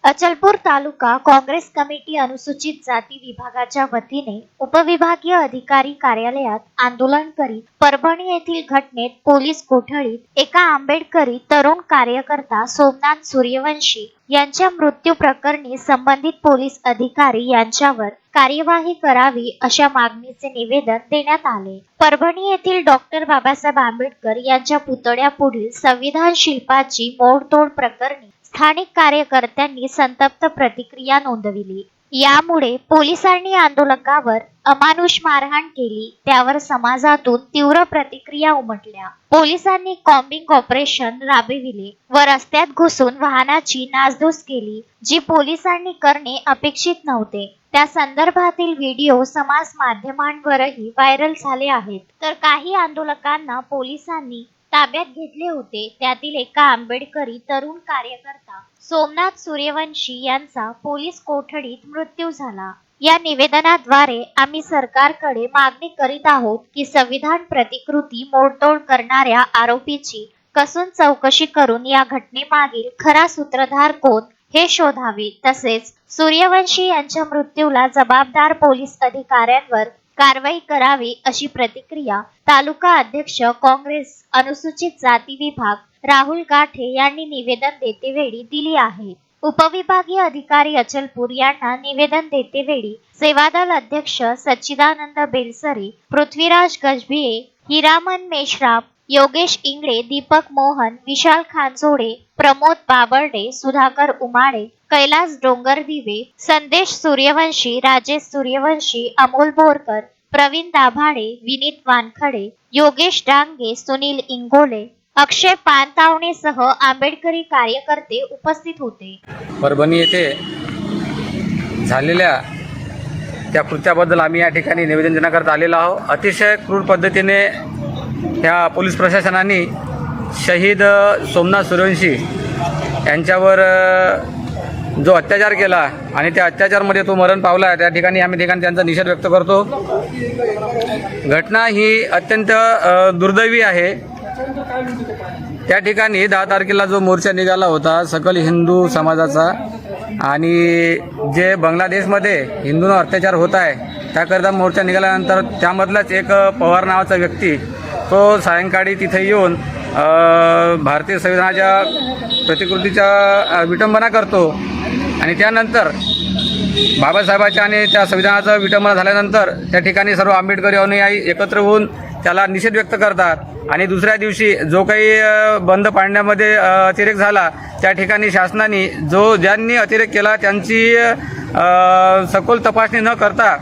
अचलपूर तालुका Congress committee अनुसूचित जाती विभागाच्या वतीने उपविभागीय अधिकारी कार्यालयात आंदोलन करीत परभणी येथील घटनेत पोलीस कोठडीत एका आंबेडकरी तरुण कार्यकर्ता सोमनाथ सूर्यवंशी यांच्या मृत्यू प्रकरणी संबंधित पोलीस अधिकारी यांच्यावर कार्यवाही करावी अशा मागणीचे निवेदन देण्यात आले। परभणी येथील डॉक्टर बाबासाहेब आंबेडकर यांच्या पुतळ्यापुढील संविधान शिल्पाची मोडतोड प्रकरणी स्थानिक कार्यकर्त्यांनी संतप्त प्रतिक्रिया नोंदविली। यामुळे पोलिसांनी आंदोलकांवर अमानुष मारहाण केली, त्यावर समाजातून तीव्र प्रतिक्रिया उमटल्या। पोलिसांनी कॉम्बिंग ऑपरेशन राबविले व रस्त्यात घुसून वाहनाची नासधूस केली, जी पोलिसांनी करणे अपेक्षित नव्हते। त्या संदर्भातील व्हिडिओ समाज माध्यमांवरही व्हायरल झाले आहेत। तर काही आंदोलकांना पोलिसांनी ताब्यात घेतले होते। त्यातील एका आंबेडकरी तरुण कार्यकर्ता सोमनाथ सूर्यवंशी यांचा पोलीस कोठडीत मृत्यू झाला। या निवेदनाद्वारे आम्ही सरकारकडे मागणी करीत आहोत की संविधान प्रतिकृती मोडतोड करणाऱ्या आरोपीची कसून चौकशी करून या घटनेमागील खरा सूत्रधार कोण हे शोधावे, तसेच सूर्यवंशी यांच्या मृत्यूला जबाबदार पोलीस अधिकाऱ्यांवर कारवाई करावी अशी प्रतिक्रिया तालुका अध्यक्ष काँग्रेस अनुसूचित जाती विभाग राहुल गाठे यांनी निवेदन देतेवेळी दिली आहे। उपविभागीय अधिकारी अचलपूर यांना निवेदन देतेवेळी सेवादल अध्यक्ष सच्चिदानंद बेलसरे, पृथ्वीराज गजभिये, हिरामन मेश्राम, योगेश इंगळे, दीपक मोहन, विशाल खानजोडे, प्रमोद बाबर्डे, सुधाकर उमाळे, कैलास डोंगरदिवे, संदेश सूर्यवंशी, राजेश सूर्यवंशी, अमोल बोरकर, प्रवीण दाभाडे, विनीत वानखडे, योगेश डांगे, सुनील इंगोले, अक्षय पानतावणेसह आंबेडकरी कार्यकर्ते उपस्थित होते। परभणी येथे झालेल्या त्या कृत्याबद्दल आम्ही या ठिकाणी निवेदन देण्याकरता आलेलो आहोत। अतिशय क्रूर पद्धतीने ह्या पोलीस प्रशासनाने शहीद सोमनाथ सूर्यवंशी यांच्यावर जो अत्याचार केला आणि त्या अत्याचारमध्ये तो मरण पावला, त्या ठिकाणी आम्ही त्यांचा निषेध व्यक्त करतो। घटना ही अत्यंत दुर्दैवी आहे। त्या ठिकाणी 10 तारखेला जो मोर्चा निघाला होता सकल हिंदू समाजाचा, आणि जे बांगलादेशमध्ये हिंदूंवर अत्याचार होत आहे त्याकरता मोर्चा निघाल्यानंतर त्यामधलाच एक पवार नावाचा व्यक्ती तो सायंकाळी तिथे येऊन भारतीय संविधानाच्या प्रतिकृतीचा विटंबना करतो, आणि त्यानंतर बाबासाहेबांच्या आणि त्या संविधानाचा विटंबना झाल्यानंतर त्या ठिकाणी सर्व आंबेडकरी अनुयायी एकत्र होऊन त्याला निषेध व्यक्त करतात। आणि दुसऱ्या दिवशी जो काही बंद पाडण्यामध्ये अतिरेक झाला त्या ठिकाणी शासनाने ज्यांनी अतिरेक केला त्यांची सखोल तपासणी न करता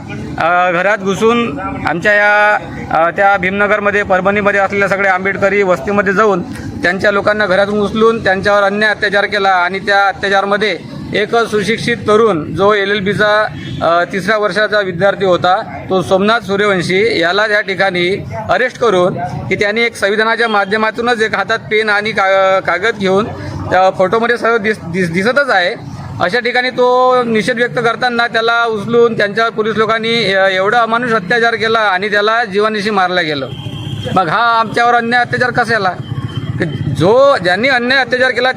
घरात घुसून आमच्या या त्या भीमनगरमध्ये परभणीमध्ये असलेल्या सगळ्या आंबेडकरी वस्तीमध्ये जाऊन त्यांच्या लोकांना घरातून उचलून त्यांच्यावर अन्याय अत्याचार केला। आणि त्या अत्याचारमध्ये एक सुशिक्षित तरुण जो LLBचा 3ऱ्या वर्षाचा विद्यार्थी होता, तो सोमनाथ सूर्यवंशी याला त्या ठिकाणी अरेस्ट करून की त्यांनी एक संविधानाच्या माध्यमातूनच एक हातात पेन आणि कागद घेऊन त्या फोटोमध्ये सर्व दिसतच आहे, अशा ठिकाणी तो निषेध व्यक्त करताना त्याला उचलून त्यांच्या पोलीस लोकांनी एवढा अमानुष अत्याचार केला आणि त्याला जीवानिशी मारलं गेलं। मग हा आमच्यावर अन्याय अत्याचार कशाला? ज्यांनी अन्याय अत्याचार केला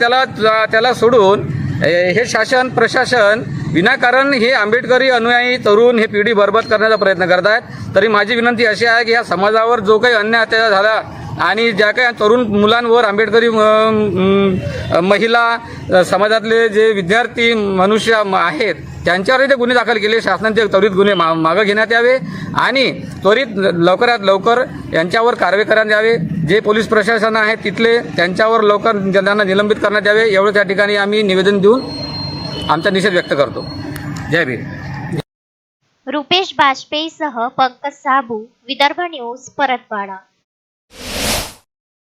त्याला सोडून हे शासन प्रशासन विनाकारण हे आंबेडकरी अनुयायी तरुण हे पिढी बरबाद करण्याचा प्रयत्न करत आहेत। तरी माझी विनंती अशी आहे की या समाजावर जो काही अन्याय अत्याचार झाला आणि ज्या काही तरुण मुलांवर आंबेडकरी महिला समाजातले जे विद्यार्थी मनुष्य आहेत त्यांच्यावरही ते गुन्हे दाखल केले, शासनाने त्वरित गुन्हे मागं घेण्यात यावे आणि त्वरित लवकरात लवकर यांच्यावर कारवाई करण्यात यावे। जे पोलीस प्रशासन आहे तिथले त्यांच्यावर लवकर त्यांना निलंबित करण्यात यावे, एवढं त्या ठिकाणी आम्ही निवेदन देऊन आमचा निषेध व्यक्त करतो। जय भीम। रुपेश बाजपेयीसह पंकज साबू, विदर्भ न्यूज, परतवाडा।